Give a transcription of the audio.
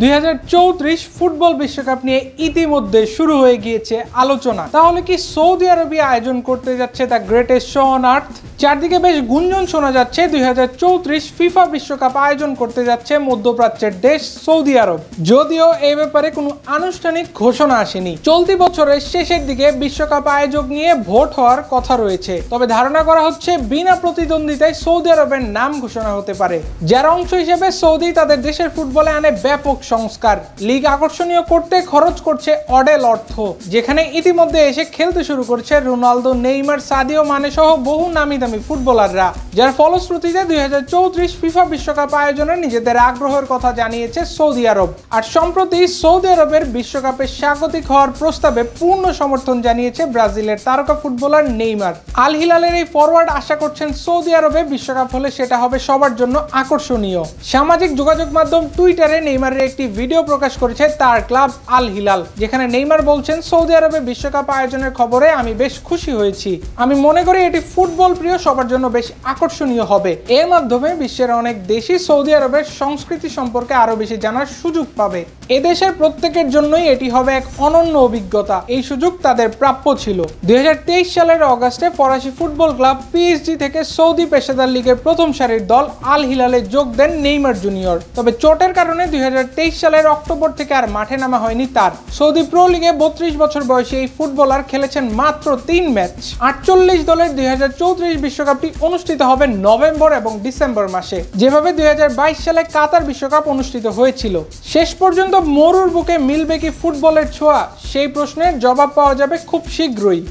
2034 football বিশ্বকাপ নিয়ে ইতিমধ্যে শুরু হয়ে গিয়েছে আলোচনা। তাহলে কি সৌদি আরবে আয়োজন করতে যাচ্ছে the greatest show on earth? চারদিকে বেশ গুঞ্জন শোনা যাচ্ছে 2034 ফিফা বিশ্বকাপ আয়োজন করতে যাচ্ছে মধ্যপ্রাচ্যের দেশ সৌদি আরব। যদিও এই ব্যাপারে কোনো আনুষ্ঠানিক ঘোষণা আসেনি। চলতি বছরের শেষের দিকে বিশ্বকাপ আয়োজক নিয়ে ভোট হওয়ার কথা রয়েছে। তবে ধারণা করা হচ্ছে বিনা প্রতিদ্বন্দ্বিতায় সৌদি আরবের নাম ঘোষণা হতে পারে, যার অংশ হিসেবে সৌদি তাদের দেশের ফুটবলে আনে ব্যাপক সংস্কার। লিগ আকর্ষণীয় করতে খরচ করছে অডেল অর্থ, যেখানে ইতিমধ্যে এসে খেলতে শুরু করছে রোনালদো, নেইমার, সাদিও মানে সহ বহু নামি দামি ফুটবলাররা, যার ফলশ্রুতিতে 2034 ফিফা বিশ্বকাপ আয়োজনে নিজেদের আগ্রহের কথা জানিয়েছে সৌদি আরব। আর সম্প্রতি সৌদি আরবের বিশ্বকাপে স্বাগতিক হওয়ার প্রস্তাবে পূর্ণ সমর্থন জানিয়েছে ব্রাজিলের তারকা ফুটবলার নেইমার। আল হিলালের এই ফরওয়ার্ড আশা করছেন সৌদি আরবে বিশ্বকাপ হলে সেটা হবে সবার জন্য আকর্ষণীয়। সামাজিক যোগাযোগ মাধ্যম টুইটারে নেইমারের একটি ভিডিও প্রকাশ করেছে তার ক্লাব আল হিলাল, যেখানে নেইমার বলছেন, সৌদি আরবে বিশ্বকাপ আয়োজনের খবরে আমি বেশ খুশি হয়েছি। আমি মনে করি এটি ফুটবল প্রিয় সবার জন্য বেশ আকর্ষণীয় হবে। এর মাধ্যমে বিশ্বের অনেক দেশই সৌদি আরবের সংস্কৃতি সম্পর্কে আরো বেশি জানার সুযোগ পাবে। এদেশের প্রত্যেকের জন্যই এটি হবে এক অনন্য অভিজ্ঞতা। এই সুযোগ তাদের প্রাপ্য ছিল। 2023 সালের অগাস্টে ফরাসি ফুটবল ক্লাব পিএসজি থেকে সৌদি পেশাদার লিগের প্রথম সারির দল আল হিলালে যোগ দেন নেইমার জুনিয়র। তবে চোটের কারণে 2023 সালের অক্টোবর থেকে আর মাঠে নামা হয়নি তার। সৌদি প্রো লিগে 32 বছর বয়সী এই ফুটবলার খেলেছেন মাত্র 3 ম্যাচ। 48 দলের 2034 বিশ্বকাপটি অনুষ্ঠিত হবে নভেম্বর এবং ডিসেম্বর মাসে, যেভাবে 2022 সালে কাতার বিশ্বকাপ অনুষ্ঠিত হয়েছিল। শেষ পর্যন্ত মরুর বুকে মিলবে কি ফুটবলের ছোঁয়া? সেই প্রশ্নের জবাব পাওয়া যাবে খুব শীঘ্রই।